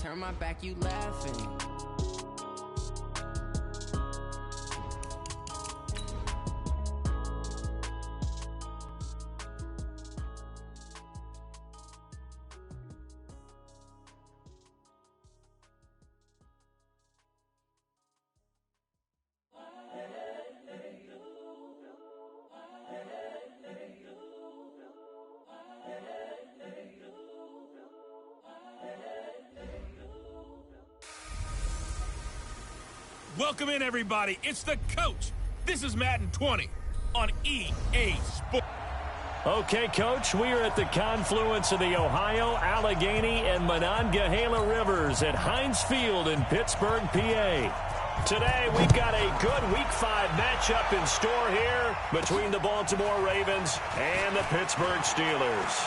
turn my back, you laughing. Welcome in, everybody. It's the coach. This is Madden20 on EA Sports. Okay, Coach, we are at the confluence of the Ohio, Allegheny, and Monongahela Rivers at Heinz Field in Pittsburgh, PA. Today, we've got a good Week 5 matchup in store here between the Baltimore Ravens and the Pittsburgh Steelers.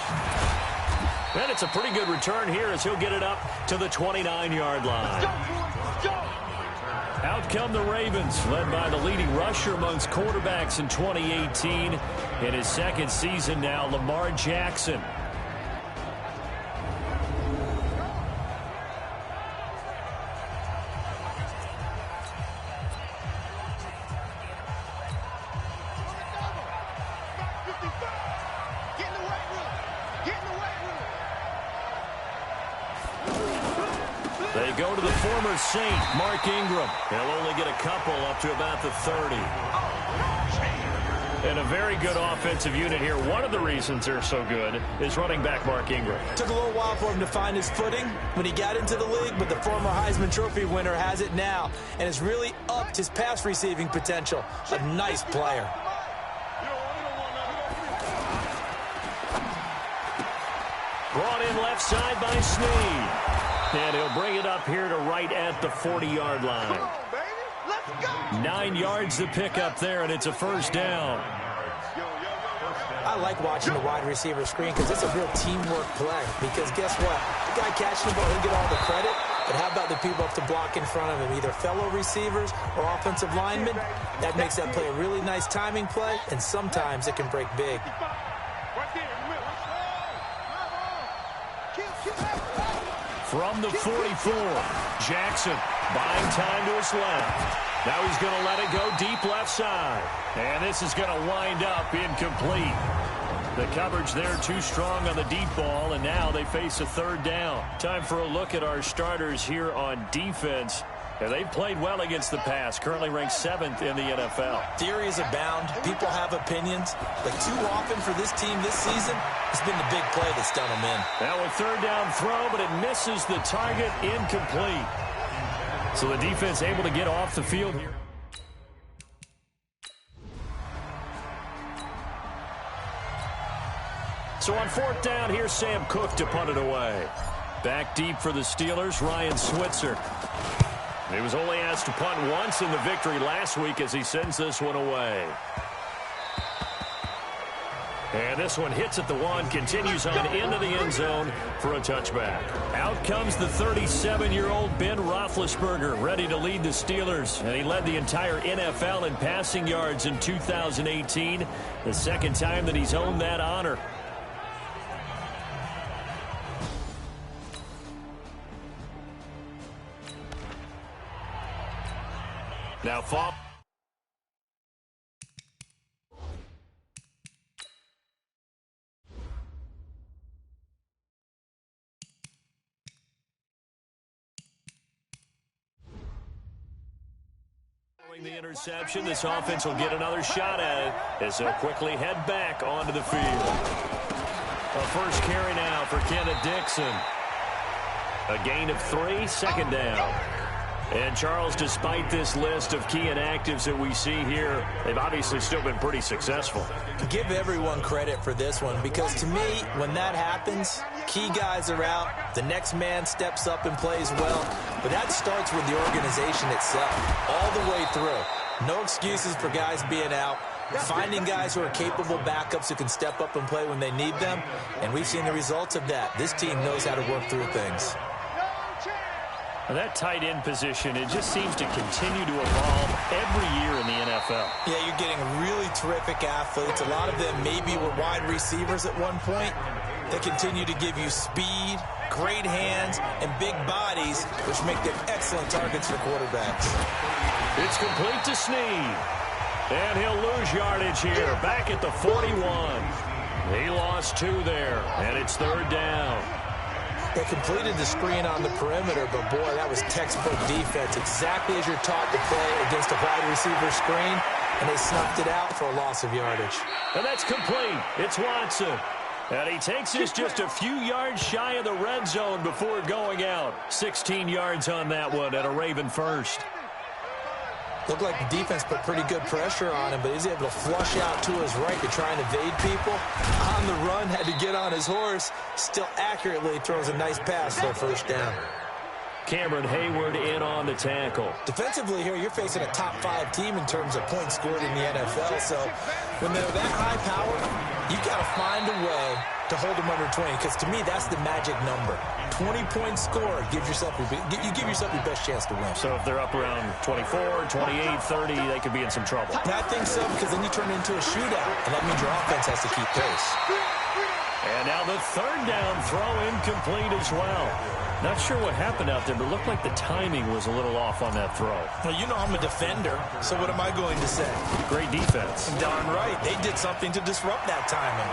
And it's a pretty good return here as he'll get it up to the 29-yard line. Let's go! Out come the Ravens, led by the leading rusher amongst quarterbacks in 2018. In his second season now, Lamar Jackson. They go to the former Saint, Mark Ingram. He'll only get a couple up to about the 30. And a very good offensive unit here. One of the reasons they're so good is running back Mark Ingram. Took a little while for him to find his footing when he got into the league, but the former Heisman Trophy winner has it now and has really upped his pass receiving potential. A nice player. Brought in left side by Snead. And he'll bring it up here to right at the 40-yard line. Come on, baby. Let's go. 9 yards to pick up there, and it's a first down. I like watching the wide receiver screen because it's a real teamwork play. Because guess what? The guy catching the ball, he'll get all the credit. But how about the people up to block in front of him, either fellow receivers or offensive linemen? That makes that play a really nice timing play, and sometimes it can break big. From the 44, Jackson buying time to his left. Now he's going to let it go deep left side. And this is going to wind up incomplete. The coverage there too strong on the deep ball, and now they face a third down. Time for a look at our starters here on defense. And they've played well against the pass, currently ranked 7th in the NFL. Theories abound. People have opinions. But too often for this team this season, it's been the big play that's done them in. Now a third down throw, but it misses the target, incomplete. So the defense able to get off the field here. So on fourth down, here's Sam Cook to punt it away. Back deep for the Steelers, Ryan Switzer. He was only asked to punt once in the victory last week as he sends this one away. And this one hits at the 1, continues on into the end zone for a touchback. Out comes the 37-year-old Ben Roethlisberger, ready to lead the Steelers. And he led the entire NFL in passing yards in 2018, the second time that he's owned that honor. Now fall. Following the interception, this offense will get another shot at it as they'll quickly head back onto the field. A first carry now for Kenneth Dixon. A gain of 3, second down. And, Charles, despite this list of key inactives that we see here, they've obviously still been pretty successful. Give everyone credit for this one because, to me, when that happens, key guys are out, the next man steps up and plays well, but that starts with the organization itself all the way through. No excuses for guys being out. Finding guys who are capable backups who can step up and play when they need them, and we've seen the results of that. This team knows how to work through things. That tight end position, it just seems to continue to evolve every year in the NFL. Yeah, you're getting really terrific athletes. A lot of them maybe were wide receivers at one point. They continue to give you speed, great hands, and big bodies, which make them excellent targets for quarterbacks. It's complete to Snead. And he'll lose yardage here, back at the 41. He lost 2 there, and it's 3rd down. They completed the screen on the perimeter, but boy, that was textbook defense, exactly as you're taught to play against a wide receiver screen, and they snuffed it out for a loss of yardage. And that's complete. It's Watson. And he takes us just a few yards shy of the red zone before going out. 16 yards on that one at a Raven first. Looked like the defense put pretty good pressure on him, but he's able to flush out to his right to try and evade people. On the run, had to get on his horse. Still accurately throws a nice pass for a 1st down. Cameron Hayward in on the tackle. Defensively here, you're facing a top 5 team in terms of points scored in the NFL. So when they're that high power, you've got to find a way to hold them under 20, because to me, that's the magic number. 20-point score, you give yourself your best chance to win. So if they're up around 24, 28, 30, they could be in some trouble. And I think so, because then you turn it into a shootout, and that means your offense has to keep pace. And now the 3rd down throw incomplete as well. Not sure what happened out there, but it looked like the timing was a little off on that throw. Well, you know I'm a defender, so what am I going to say? Great defense. Darn right. They did something to disrupt that timing.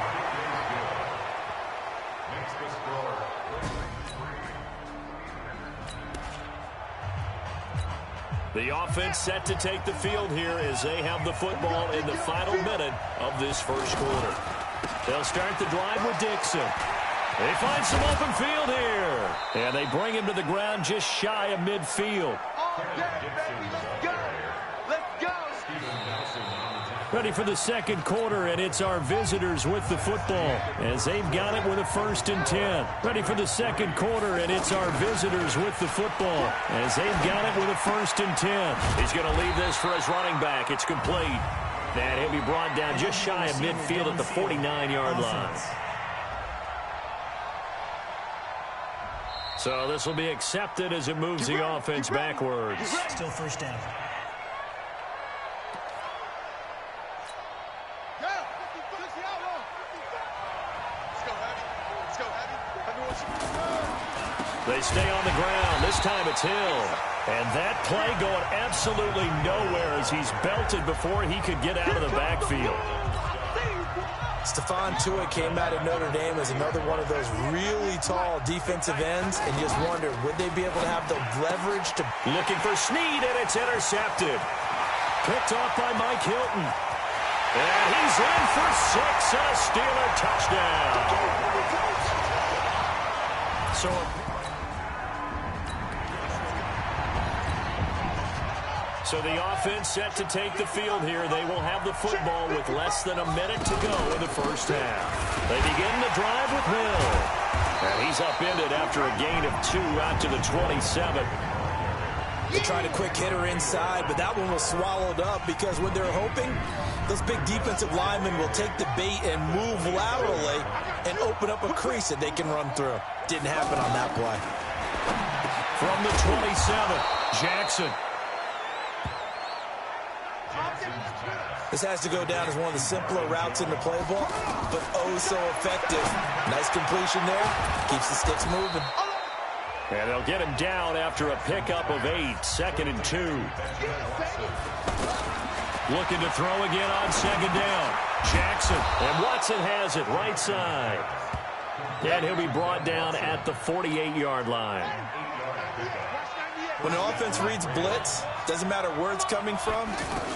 The offense set to take the field here as they have the football in the final minute of this 1st quarter. They'll start the drive with Dixon. They find some open field here. And they bring him to the ground just shy of midfield. Ready for the 2nd quarter, and it's our visitors with the football as they've got it with a 1st and 10. Ready for the 2nd quarter, and it's our visitors with the football as they've got it with a 1st and 10. He's going to leave this for his running back. It's complete. And he'll be brought down just shy of midfield at the 49-yard line. So this will be accepted as it moves the offense backwards. Still 1st down. They stay on the ground. This time it's Hill. And that play going absolutely nowhere as he's belted before he could get out of the backfield. Stephon Tuitt came out of Notre Dame as another one of those really tall defensive ends, and just wondered, would they be able to have the leverage to... Looking for Snead, and it's intercepted. Picked off by Mike Hilton. And he's in for 6 and a Steeler touchdown. So the offense set to take the field here. They will have the football with less than a minute to go in the 1st half. They begin the drive with Hill. And he's upended after a gain of 2 out to the 27. They tried a quick hitter inside, but that one was swallowed up because when they're hoping, those big defensive linemen will take the bait and move laterally and open up a crease that they can run through. Didn't happen on that play. From the 27, Jackson. This has to go down as one of the simpler routes in the playbook, but oh so effective. Nice completion there. Keeps the sticks moving. And they'll get him down after a pickup of 8, 2nd and 2. Looking to throw again on 2nd down. Jackson, and Watson has it right side. And he'll be brought down at the 48-yard line. When an offense reads blitz, doesn't matter where it's coming from,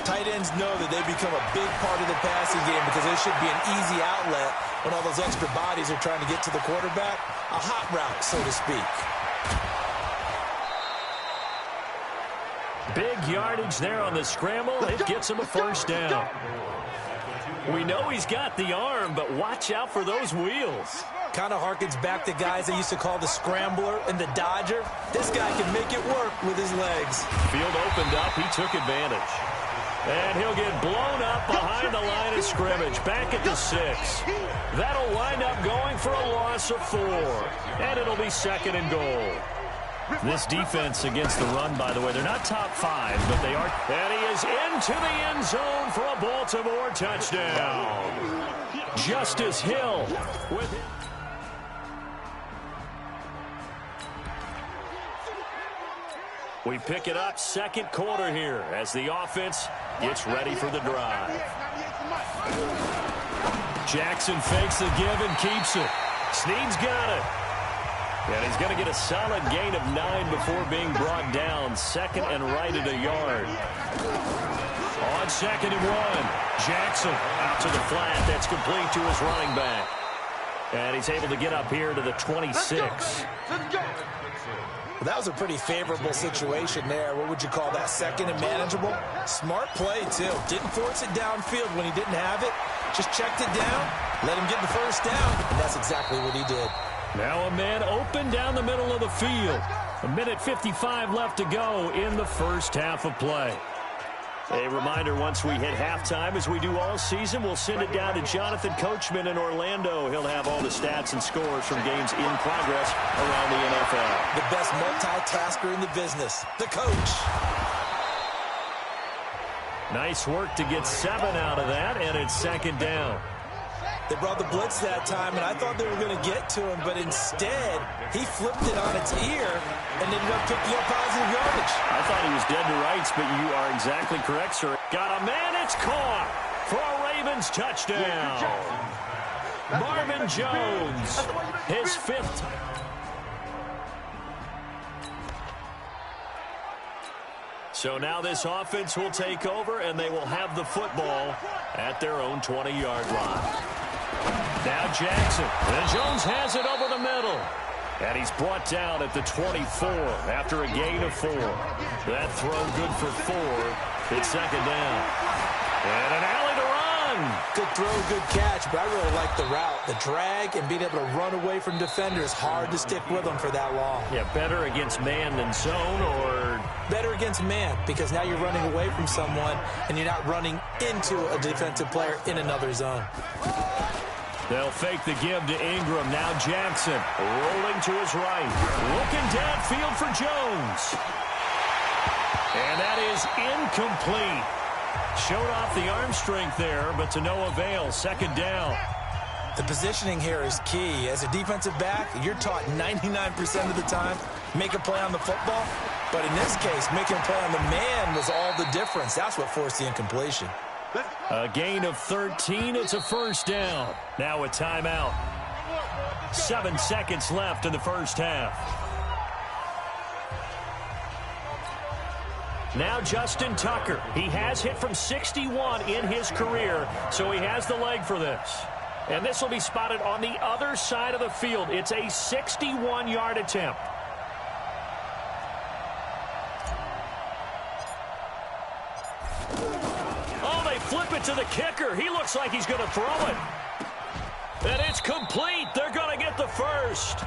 tight ends know that they become a big part of the passing game because there should be an easy outlet when all those extra bodies are trying to get to the quarterback. A hot route, so to speak. Big yardage there on the scramble. It gets him a 1st down. We know he's got the arm, but watch out for those wheels. Kind of harkens back to guys they used to call the scrambler and the dodger. This guy can make it work with his legs. Field opened up. He took advantage. And he'll get blown up behind the line of scrimmage. Back at the 6. That'll wind up going for a loss of 4. And it'll be 2nd and goal. This defense against the run, by the way, they're not top 5, but they are. And he is into the end zone for a Baltimore touchdown. Justice Hill with it. We pick it up second quarter here as the offense gets ready for the drive. Jackson fakes the give and keeps it. Snead's got it. And he's going to get a solid gain of 9 before being brought down. Second and right at a yard. On second and 1, Jackson out to the flat. That's complete to his running back. And he's able to get up here to the 26. Well, that was a pretty favorable situation there. What would you call that? Second and manageable? Smart play, too. Didn't force it downfield when he didn't have it. Just checked it down, let him get the first down, and that's exactly what he did. Now a man open down the middle of the field. 1:55 left to go in the first half of play. A reminder, once we hit halftime, as we do all season, we'll send it down to Jonathan Coachman in Orlando. He'll have all the stats and scores from games in progress around the NFL. The best multitasker in the business, the coach. Nice work to get 7 out of that, and it's second down. They brought the blitz that time, and I thought they were going to get to him, but instead, he flipped it on its ear and ended up picking up positive yardage. I thought he was dead to rights, but you are exactly correct, sir. Got a man, it's caught for a Ravens touchdown. Marvin Jones, his 5th. So now this offense will take over, and they will have the football at their own 20-yard line. Now Jackson, and Jones has it over the middle. And he's brought down at the 24 after a gain of 4. That throw good for 4. It's second down. And an alley to run. Good throw, good catch, but I really like the route. The drag and being able to run away from defenders, hard to stick with them for that long. Yeah, better against man than zone, or? Better against man, because now you're running away from someone and you're not running into a defensive player in another zone. They'll fake the give to Ingram. Now Jackson rolling to his right. Looking downfield for Jones. And that is incomplete. Showed off the arm strength there, but to no avail. Second down. The positioning here is key. As a defensive back, you're taught 99% of the time, make a play on the football. But in this case, making a play on the man was all the difference. That's what forced the incompletion. A gain of 13. It's a first down. Now a timeout. 7 seconds left in the first half. Now Justin Tucker. He has hit from 61 in his career, so he has the leg for this. And this will be spotted on the other side of the field. It's a 61-yard attempt. Flip it to the kicker. He looks like he's going to throw it. And it's complete. They're going to get the first.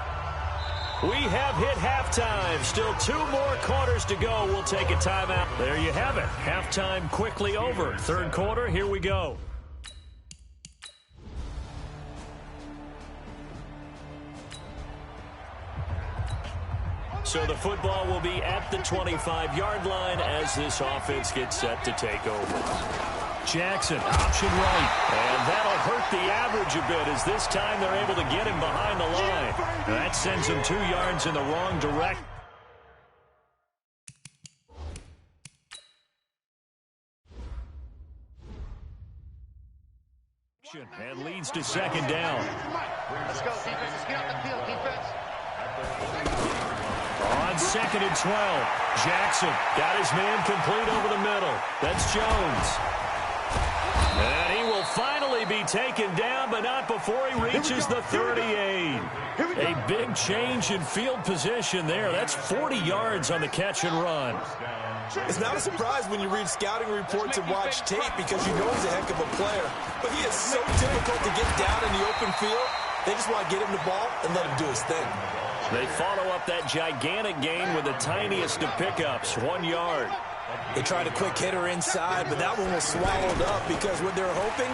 We have hit halftime. Still 2 more quarters to go. We'll take a timeout. There you have it. Halftime quickly over. Third quarter, here we go. So the football will be at the 25-yard line as this offense gets set to take over. Jackson, option right. And that'll hurt the average a bit as this time they're able to get him behind the line. That sends him 2 yards in the wrong direction. And leads to second down. Let's go, defense. Let's get out the field, defense. On second and 12, Jackson got his man complete over the middle. That's Jones. And he will finally be taken down, but not before he reaches the 38. A big change in field position there. That's 40 yards on the catch and run. It's not a surprise when you read scouting reports and watch tape because you know he's a heck of a player. But he is so difficult to get down in the open field. They just want to get him the ball and let him do his thing. They follow up that gigantic gain with the tiniest of pickups, 1 yard. They tried a quick hitter inside, but that one was swallowed up because what they're hoping,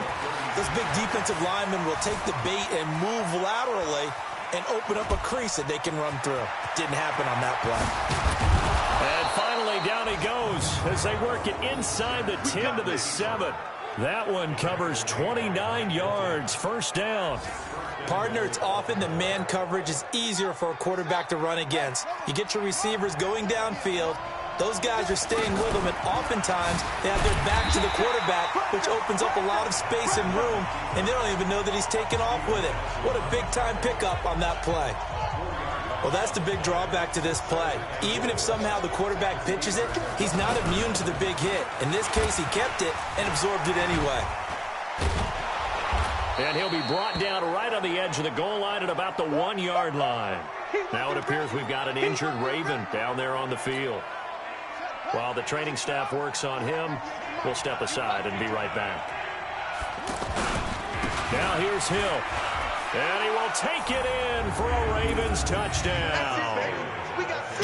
this big defensive lineman will take the bait and move laterally and open up a crease that they can run through. Didn't happen on that play. And finally, down he goes as they work it inside the 10 to the 7. That one covers 29 yards, first down. Partner, it's often the man coverage is easier for a quarterback to run against. You get your receivers going downfield, Those guys are staying with him, and oftentimes they have their back to the quarterback, which opens up a lot of space and room, and they don't even know that he's taken off with it. What a big-time pickup on that play. Well, that's the big drawback to this play. Even if somehow the quarterback pitches it, he's not immune to the big hit. In this case, he kept it and absorbed it anyway. And he'll be brought down right on the edge of the goal line at about the 1-yard line. Now it appears we've got an injured Raven down there on the field. While the training staff works on him, we'll step aside and be right back. Now here's Hill. And he will take it in for a Ravens touchdown.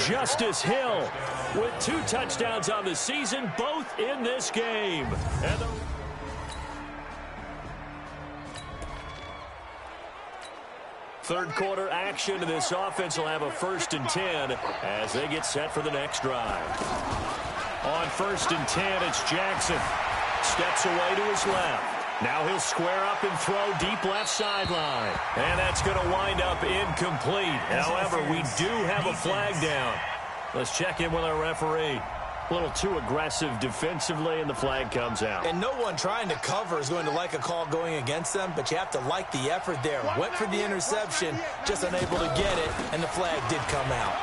Justice Hill with 2 touchdowns on the season, both in this game. And third quarter action, and this offense will have a 1st and 10 as they get set for the next drive. On 1st and 10, it's Jackson. Steps away to his left. Now he'll square up and throw deep left sideline. And that's going to wind up incomplete. However, we do have a flag down. Let's check in with our referee. A little too aggressive defensively, and the flag comes out. And no one trying to cover is going to like a call going against them, but you have to like the effort there. Went for the interception, just unable to get it, and the flag did come out.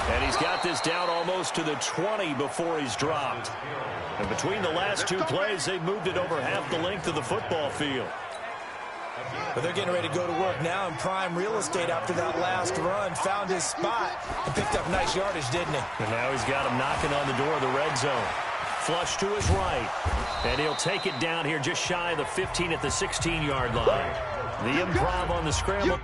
And he's got this down almost to the 20 before he's dropped. And between the last 2 plays, they've moved it over half the length of the football field. But they're getting ready to go to work now in prime real estate after that last run. Found his spot and picked up nice yardage, didn't he? And now he's got him knocking on the door of the red zone. Flush to his right. And he'll take it down here just shy of the 15 at the 16-yard line. The improv on the scramble.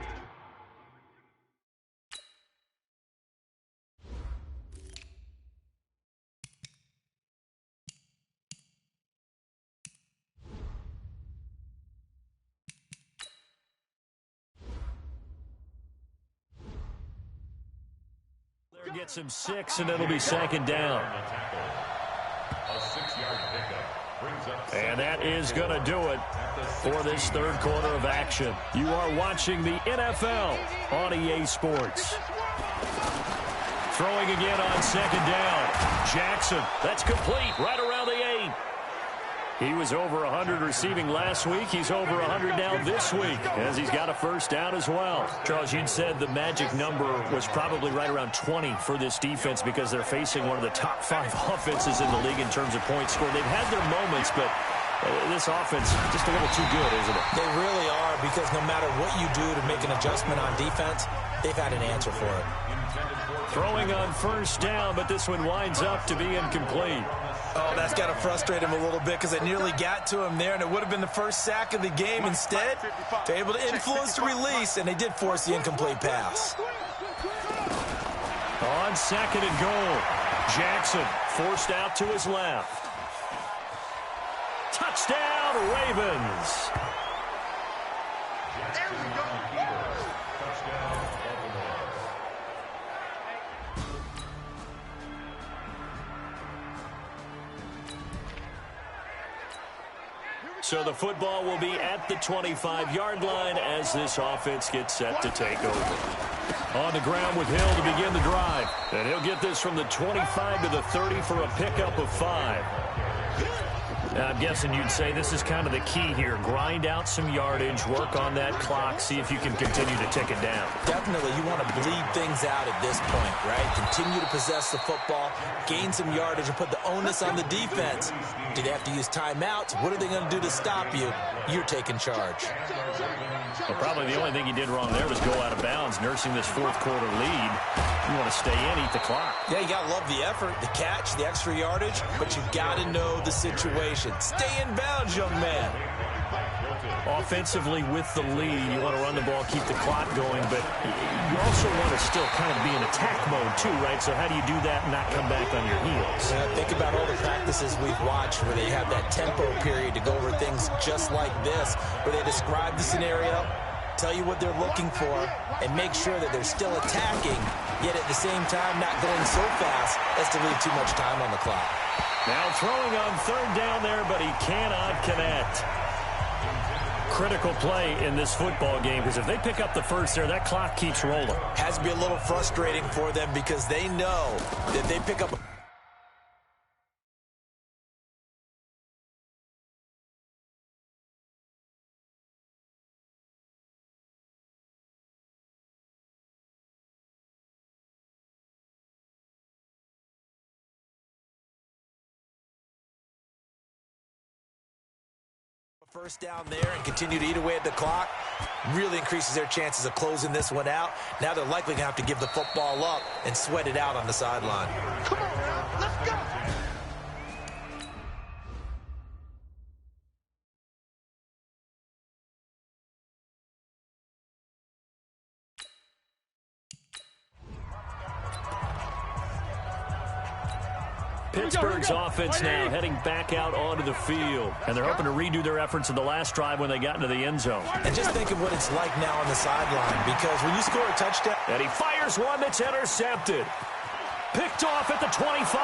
Gets him 6, and it'll be 2nd down. And that is going to do it for this third quarter of action. You are watching the NFL on EA Sports. Throwing again on 2nd down. Jackson, that's complete right around the 8. He was over 100 receiving last week. He's over 100 now this week, as he's got a 1st down as well. Charles, you'd said the magic number was probably right around 20 for this defense because they're facing one of the top 5 offenses in the league in terms of points scored. They've had their moments, but this offense just a little too good, isn't it? They really are, because no matter what you do to make an adjustment on defense, they've had an answer for it. Throwing on 1st down, but this one winds up to be incomplete. Oh, that's got to frustrate him a little bit because it nearly got to him there, and it would have been the first sack of the game. Instead, they're able to influence the release, and they did force the incomplete pass. On 2nd and goal, Jackson forced out to his left. Touchdown, Ravens. So the football will be at the 25-yard line as this offense gets set to take over. On the ground with Hill to begin the drive. And he'll get this from the 25 to the 30 for a pickup of 5. I'm guessing you'd say this is kind of the key here. Grind out some yardage, work on that clock, see if you can continue to tick it down. Definitely, you want to bleed things out at this point, right? Continue to possess the football, gain some yardage, and put the onus on the defense. Do they have to use timeouts? What are they going to do to stop you? You're taking charge. Well, probably the only thing he did wrong there was go out of bounds, nursing this 4th quarter lead. You want to stay in, eat the clock. Yeah, you got to love the effort, the catch, the extra yardage, but you got to know the situation. Stay in bounds, young man. Offensively with the lead, you want to run the ball, keep the clock going, but you also want to still kind of be in attack mode too, right? So how do you do that and not come back on your heels? Think about all the practices we've watched where they have that tempo period to go over things just like this, where they describe the scenario, tell you what they're looking for, and make sure that they're still attacking, yet at the same time not going so fast as to leave too much time on the clock. Now throwing on 3rd down there, but he cannot connect. critical play in this football game because if they pick up the first there, that clock keeps rolling. Has to be a little frustrating for them because they know that they pick up first down there and continue to eat away at the clock, really increases their chances of closing this one out. Now they're likely going to have to give the football up and sweat it out on the sideline. Come on, man. Let's go. Pittsburgh's offense now heading back out onto the field. And they're hoping to redo their efforts in the last drive when they got into the end zone. And just think of what it's like now on the sideline, because when you score a touchdown. And he fires one that's intercepted. Picked off at the 25.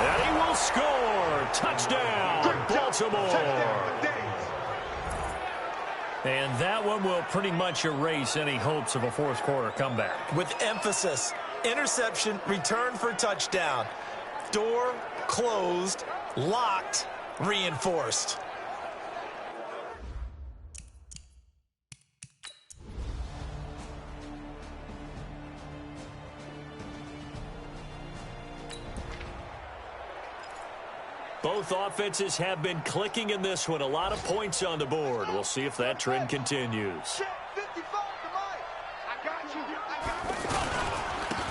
And he will score. Touchdown, Baltimore. And that one will pretty much erase any hopes of a fourth quarter comeback. With emphasis, interception, return for touchdown. Door closed, locked, reinforced. Both offenses have been clicking in this one. A lot of points on the board. We'll see if that trend continues.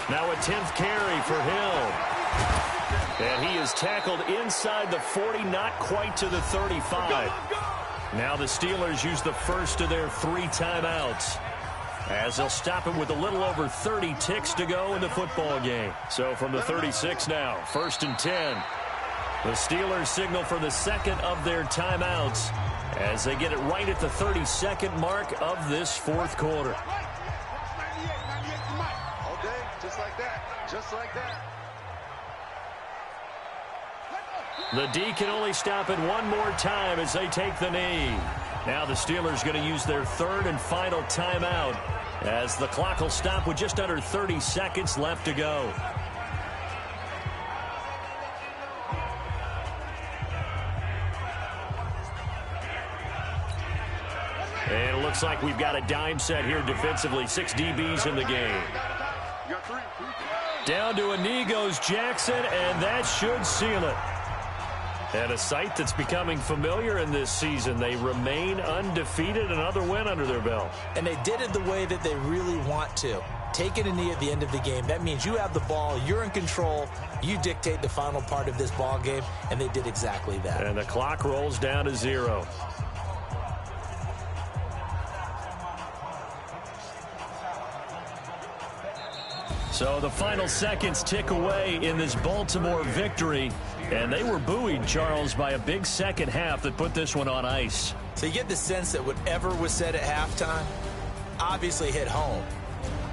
Now a 10th carry for Hill. And he is tackled inside the 40, not quite to the 35. Now the Steelers use the first of their 3 timeouts, as they'll stop him with a little over 30 ticks to go in the football game. So from the 36 now, 1st and 10. The Steelers signal for the second of their timeouts as they get it right at the 32nd mark of this fourth quarter. All day, just like that. Just like that. The D can only stop it one more time as they take the knee. Now the Steelers going to use their 3rd and final timeout as the clock will stop with just under 30 seconds left to go. And it looks like we've got a dime set here defensively. 6 DBs in the game. Down to a knee goes Jackson, and that should seal it. And a sight that's becoming familiar in this season. They remain undefeated, another win under their belt. And they did it the way that they really want to. Taking a knee at the end of the game, that means you have the ball, you're in control, you dictate the final part of this ball game, and they did exactly that. And the clock rolls down to 0. So the final seconds tick away in this Baltimore victory. And they were buoyed, Charles, by a big second half that put this one on ice. So you get the sense that whatever was said at halftime obviously hit home.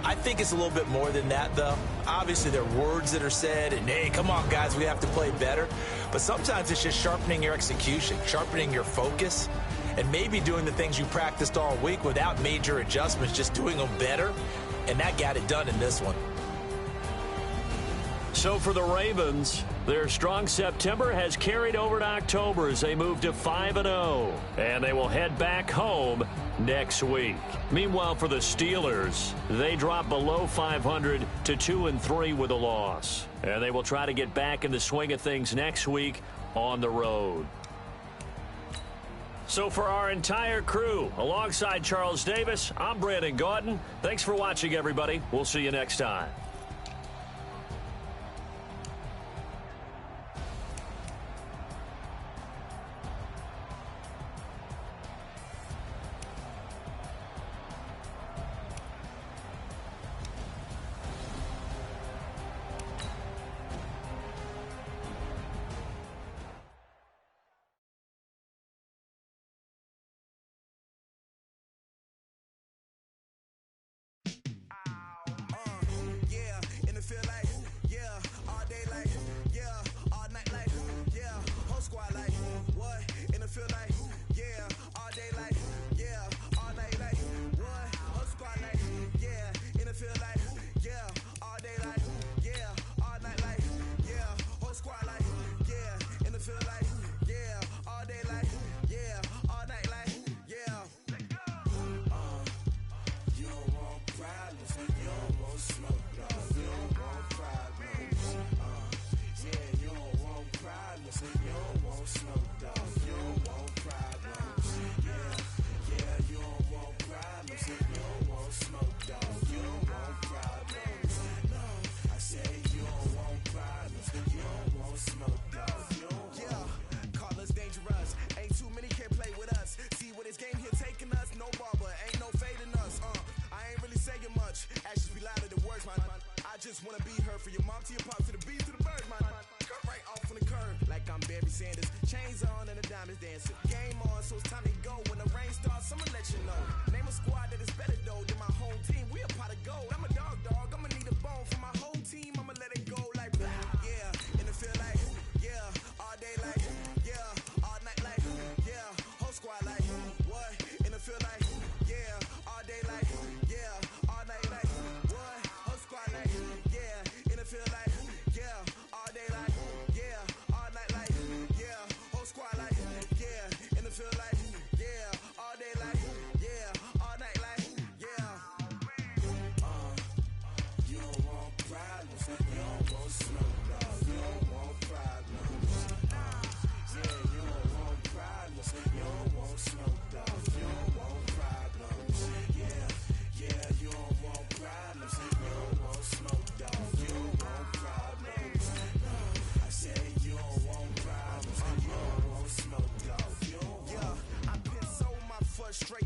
I think it's a little bit more than that, though. Obviously, there are words that are said, and, hey, come on, guys, we have to play better. But sometimes it's just sharpening your execution, sharpening your focus, and maybe doing the things you practiced all week without major adjustments, just doing them better. And that got it done in this one. So for the Ravens, their strong September has carried over to October as they move to 5-0. And they will head back home next week. Meanwhile, for the Steelers, they drop below 500 to 2-3 with a loss. And they will try to get back in the swing of things next week on the road. So for our entire crew, alongside Charles Davis, I'm Brandon Gaudin. Thanks for watching, everybody. We'll see you next time. Squad like, what? In the field like, yeah, all day like, yeah.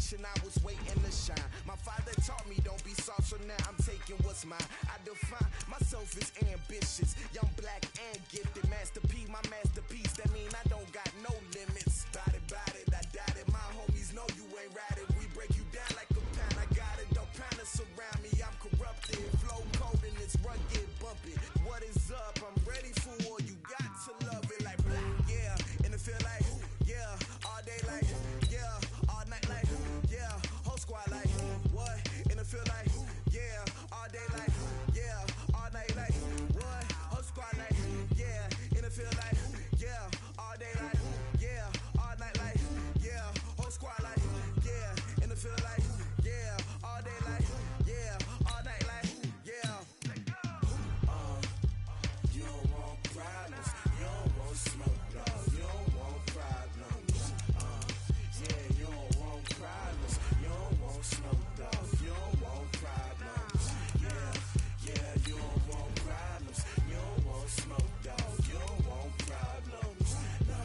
generation, I was waiting to shine. My father taught me don't be soft, so now I'm taking what's mine. I define myself as ambitious, young, black, and gifted. Master P, my masterpiece, that mean I don't got no limits. Bout it, I doubt it. My homies know you ain't ride it. We break you down like a pound. I got it, don't pound to surround me. I'm corrupted, flow cold and it's rugged, bumpy. What is up? I'm ready for war. You got to love it like black, yeah. And it feel like, yeah, all day like, yeah, all night like, yeah, whole squad like, what? And it feel like, yeah, all day like, yeah, all night like, what? Whole squad like, yeah, and it feel like, yeah, all day like, yeah, all night like, yeah, whole squad like, yeah, and it feel like, yeah, all day like, yeah, all night like, yeah. You don't want problems, you don't want smoke, dog, you don't want problems. Yeah, you don't want problems, you don't want smoke, dog, you don't want problems. Yeah, you don't want problems, you don't want smoke, dog, you don't want problems. No,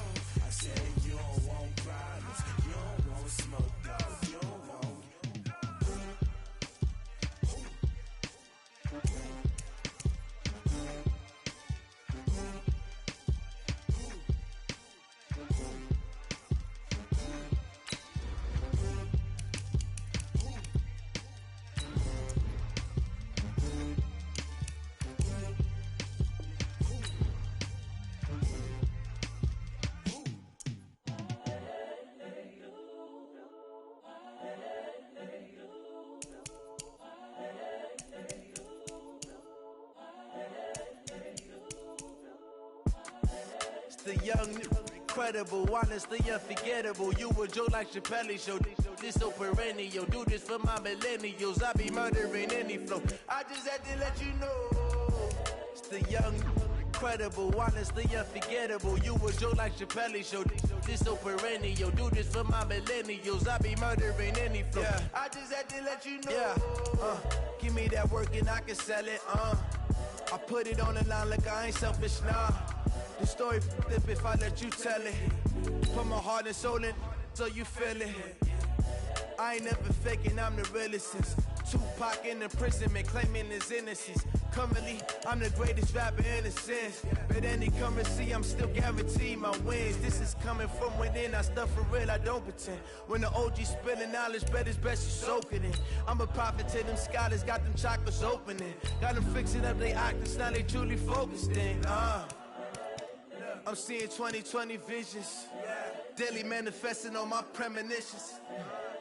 I said you don't want problems, you don't want smoke, dog, you don't want. The young, incredible, honestly unforgettable. You a joke like Chappelle show. This so perennial. Do this for my millennials. I be murdering any flow. I just had to let you know. It's the young, incredible, honestly unforgettable. You a joke like Chappelle show. This so perennial. Do this for my millennials. I be murdering any flow. Yeah. I just had to let you know. Yeah. Give me that work and I can sell it. I put it on the line like I ain't selfish, nah. The story flip if I let you tell it. Put my heart and soul in so you feel it. I ain't never faking, I'm the realest since Tupac in imprisonment, claiming his innocence. Currently, I'm the greatest rapper in a sense. But any currency, I'm still guaranteed my wins. This is coming from within, I stuff for real, I don't pretend. When the OG spilling knowledge, bet it's best you soak it in. I'm a prophet to them scholars, got them chakras opening. Got them fixing up they octaves, now they truly focused in. I'm seeing 2020 visions, daily manifesting on my premonitions.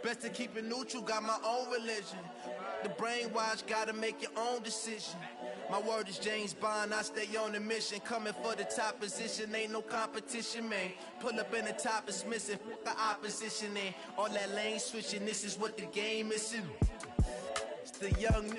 Best to keep it neutral, got my own religion. The brainwash, gotta make your own decision. My word is James Bond, I stay on a mission. Coming for the top position, ain't no competition, man. Pull up in the top is missing, fuck the opposition, and all that lane switching, this is what the game is. It's the young